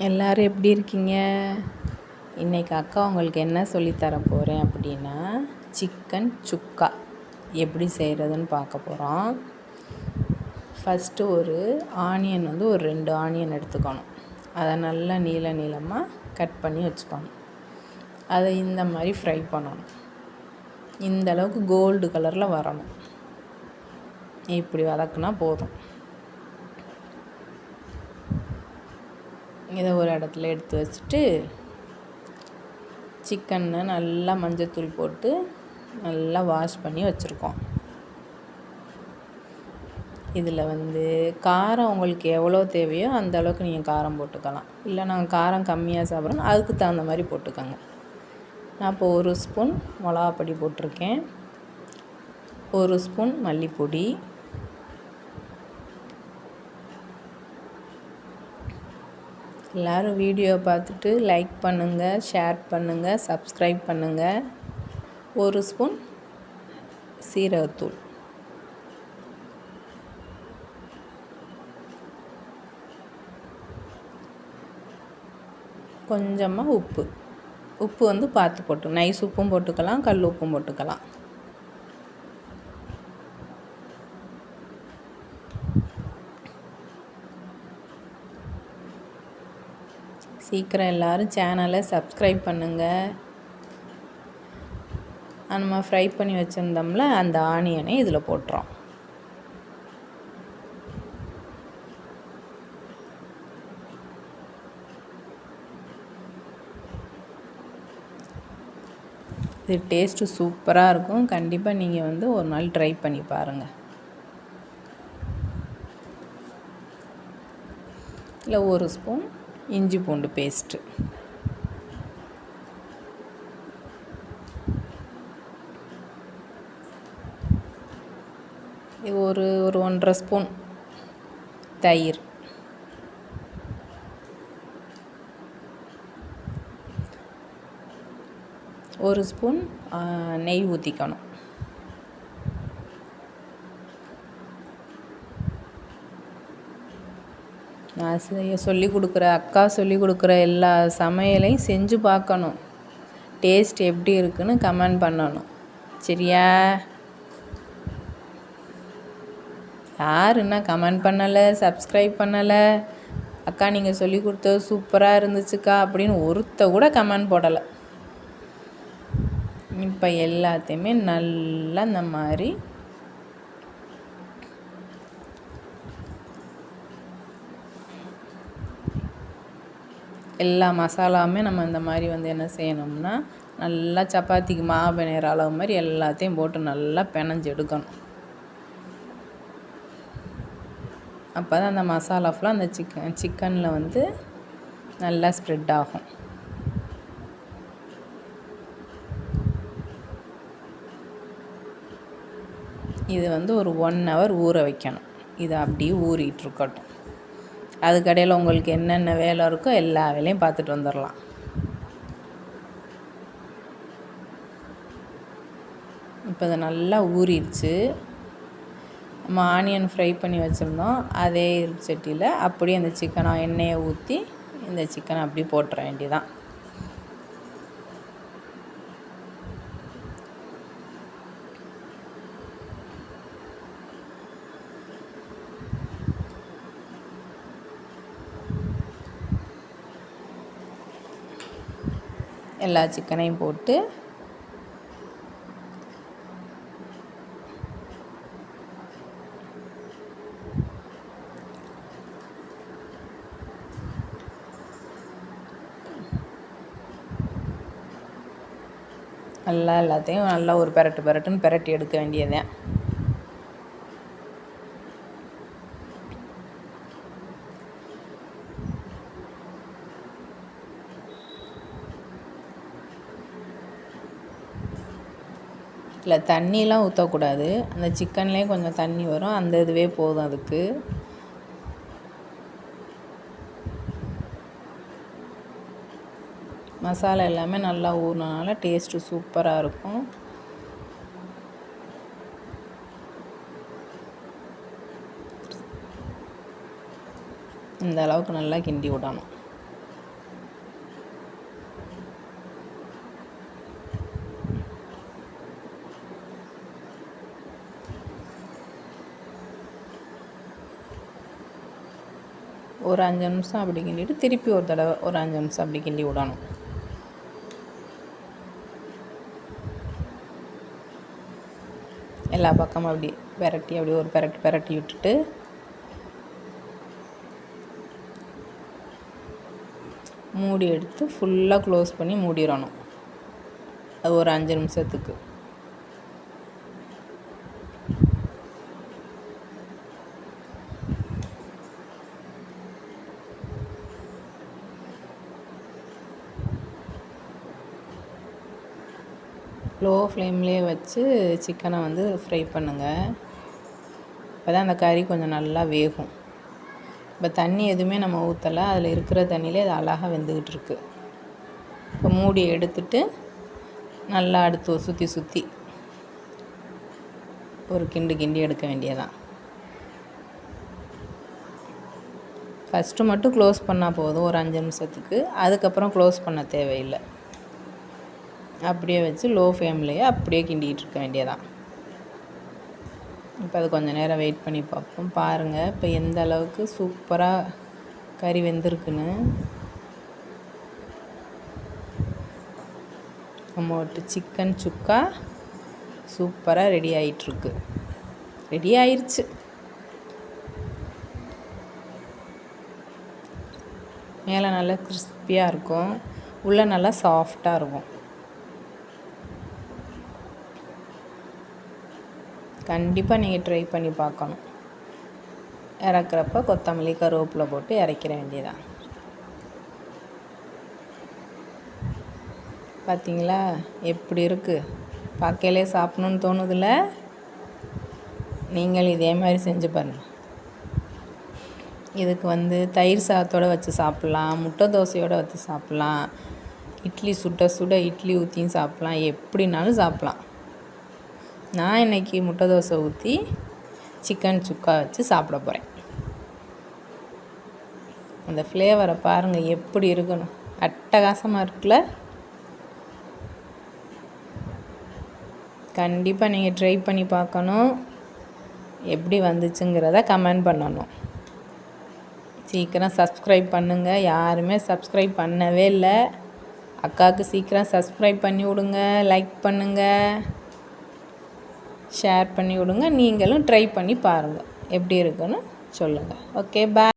எல்லோரும் எப்படி இருக்கீங்க? இன்றைக்கி அக்கா உங்களுக்கு என்ன சொல்லித்தர போகிறேன் அப்படின்னா, சிக்கன் சுக்கா எப்படி செய்கிறதுன்னு பார்க்க போகிறோம். ஃபஸ்ட்டு ஒரு ஆனியன் ஒரு 2 ஆனியன் எடுத்துக்கணும். அதை நல்லா நீளமாக கட் பண்ணி வச்சுக்கணும். அதை இந்த மாதிரி ஃப்ரை பண்ணணும். இந்த அளவுக்கு கோல்டு கலரில் வரணும். இப்படி வதக்குனா போதும். இதை ஒரு இடத்துல எடுத்து வச்சுட்டு சிக்கனை நல்லா மஞ்சத்தூள் போட்டு நல்லா வாஷ் பண்ணி வச்சுருக்கோம். இதில் காரம் உங்களுக்கு எவ்வளோ தேவையோ அந்த அளவுக்கு நீங்கள் காரம் போட்டுக்கலாம். இல்லை நாங்கள் காரம் கம்மியாக சாப்பிட்றோம், அதுக்கு தகுந்த மாதிரி போட்டுக்கோங்க. நான் இப்போ 1 ஸ்பூன் மிளகாப்பொடி போட்டிருக்கேன், 1 ஸ்பூன் மல்லிப்பொடி, எல்லோரும் வீடியோ பார்த்துட்டு லைக் பண்ணுங்கள், ஷேர் பண்ணுங்கள், சப்ஸ்கிரைப் பண்ணுங்கள். 1 ஸ்பூன் சீரகத்தூள், கொஞ்சமாக உப்பு பார்த்து போட்டு, நைஸ் உப்பும் போட்டுக்கலாம், கல் உப்பும் போட்டுக்கலாம். சீக்கிரம் எல்லோரும் சேனலை சப்ஸ்கிரைப் பண்ணுங்கள். நம்ம ஃப்ரை பண்ணி வச்சுருந்தோம்ல அந்த ஆனியனை இதில் போட்டுறோம். இது டேஸ்ட்டு சூப்பராக இருக்கும். கண்டிப்பாக நீங்கள் ஒரு நாள் ட்ரை பண்ணி பாருங்கள். இல்லை 1 ஸ்பூன் இஞ்சி பூண்டு பேஸ்ட்டு, ஒரு 1.5 ஸ்பூன் தயிர், ஒரு ஸ்பூன் நெய் ஊற்றிக்கணும். நான் அக்கா சொல்லி கொடுக்குற எல்லா சமையலையும் செஞ்சு பார்க்கணும். டேஸ்ட் எப்படி இருக்குன்னு கமெண்ட் பண்ணணும். சரியா? யார் என்ன கமெண்ட் பண்ணலை, சப்ஸ்கிரைப் பண்ணலை, அக்கா நீங்கள் சொல்லி கொடுத்தது சூப்பராக இருந்துச்சுக்கா அப்படின்னு ஒருத்த கூட கமெண்ட் போடலை. இப்போ எல்லாத்தையுமே நல்லா இந்த மாதிரி எல்லா மசாலாவுமே நம்ம இந்த மாதிரி என்ன செய்யணும்னா, நல்லா சப்பாத்திக்கு மாவு பிணையிற அளவு மாதிரி எல்லாத்தையும் போட்டு நல்லா பிணைஞ்சு எடுக்கணும். அப்போ தான் அந்த மசாலா ஃபுல்லாக அந்த சிக்கனில் நல்லா ஸ்ப்ரெட் ஆகும். இது ஒரு 1 ஹவர் ஊற வைக்கணும். இது அப்படியே ஊறிட்டுருக்கட்டும். அதுக்கடையில் உங்களுக்கு என்னென்ன வேலை இருக்கோ எல்லா வேலையும் பார்த்துட்டு வந்துடலாம். இப்போ இது நல்லா ஊறிடுச்சு. நம்ம ஆனியன் ஃப்ரை பண்ணி வச்சுருந்தோம், அதே சட்டியில் அப்படியே அந்த சிக்கனை எண்ணெயை ஊற்றி இந்த சிக்கனை அப்படியே போட்டுற வேண்டியதான். எல்லா சிக்கனையும் போட்டு எல்லாத்தையும் நல்லா ஒரு பெரட்டுன்னு பெரட்டி எடுக்க வேண்டியதுதான். இல்லை தண்ணிலாம் ஊற்றக்கூடாது. அந்த சிக்கன்லேயே கொஞ்சம் தண்ணி வரும், அந்த இதுவே போதும் அதுக்கு. மசாலா எல்லாமே நல்லா ஊறினால டேஸ்ட்டு சூப்பராக இருக்கும். இந்த அளவுக்கு நல்லா கிண்டி விடணும். ஒரு 5 நிமிஷம் அப்படி கிண்டிட்டு திருப்பி ஒரு தடவை ஒரு 5 நிமிஷம் அப்படி கிண்டி விடணும். எல்லா பக்கமும் அப்படி அப்படி ஒரு பெரட்டி விட்டுட்டு மூடி எடுத்து ஃபுல்லாக க்ளோஸ் பண்ணி மூடிடணும். அது ஒரு 5 நிமிஷத்துக்கு. லோ ஃப்ளேம்லேயே வச்சு சிக்கனை வந்து ஃப்ரை பண்ணுங்கள். அப்போ தான் அந்த கறி கொஞ்சம் நல்லா வேகும். இப்போ தண்ணி எதுவுமே நம்ம ஊற்றலை, அதில் இருக்கிற தண்ணியிலே அது அழகாக வெந்துக்கிட்டு இருக்கு. இப்போ மூடி எடுத்துட்டு நல்லா அடுத்து சுற்றி ஒரு கிண்டி எடுக்க வேண்டியதான். ஃபஸ்ட்டு மட்டும் க்ளோஸ் பண்ணால் போதும் ஒரு 5 நிமிஷத்துக்கு. அதுக்கப்புறம் க்ளோஸ் பண்ண தேவையில்லை. அப்படியே வச்சு லோ ஃப்ளேம்லேயே அப்படியே கிண்டிகிட்டு இருக்க வேண்டியதான். இப்போ அது கொஞ்சம் நேரம் வெயிட் பண்ணி பார்ப்போம். பாருங்கள் இப்போ எந்த அளவுக்கு சூப்பராக கறி வெந்திருக்குன்னு. நம்மளோட சிக்கன் சுக்கா சூப்பராக ரெடி ஆகிட்டுருக்கு. ரெடி ஆயிடுச்சு. மேலே நல்லா கிறிஸ்பியாக இருக்கும், உள்ளே நல்லா சாஃப்டாக இருக்கும். கண்டிப்பாக நீங்கள் ட்ரை பண்ணி பார்க்கணும். இறக்குறப்ப கொத்தமல்லி கருவேப்பிலை போட்டு இறக்கிற வேண்டியதான். பார்த்தீங்களா எப்படி இருக்குது? பார்க்கையிலே சாப்பிட்ணுன்னு தோணுதில்ல? நீங்கள் இதே மாதிரி செஞ்சு பாருங்கள். இதுக்கு வந்து தயிர் சாதத்தோடு வச்சு சாப்பிட்லாம், முட்டை தோசையோடு வச்சு சாப்பிட்லாம், இட்லி சுட இட்லி ஊற்றியும் சாப்பிட்லாம், எப்படினாலும் சாப்பிட்லாம். நான் இன்றைக்கி முட்டை தோசை ஊற்றி சிக்கன் சுக்கா வச்சு சாப்பிட போகிறேன். அந்த ஃப்ளேவரை பாருங்கள் எப்படி இருக்கணும், அட்டகாசமாக இருக்குல்ல? கண்டிப்பாக நீங்கள் ட்ரை பண்ணி பார்க்கணும். எப்படி வந்துச்சுங்கிறத கமெண்ட் பண்ணணும். சீக்கிரம் சப்ஸ்கிரைப் பண்ணுங்கள். யாருமே சப்ஸ்கிரைப் பண்ணவே இல்லை. அக்காவுக்கு சீக்கிரம் சப்ஸ்கிரைப் பண்ணி விடுங்க, லைக் பண்ணுங்கள், ஷேர் பண்ணி விடுங்க. நீங்களும் ட்ரை பண்ணி பாருங்கள், எப்படி இருக்குன்னு சொல்லுங்கள். ஓகே, பாய்.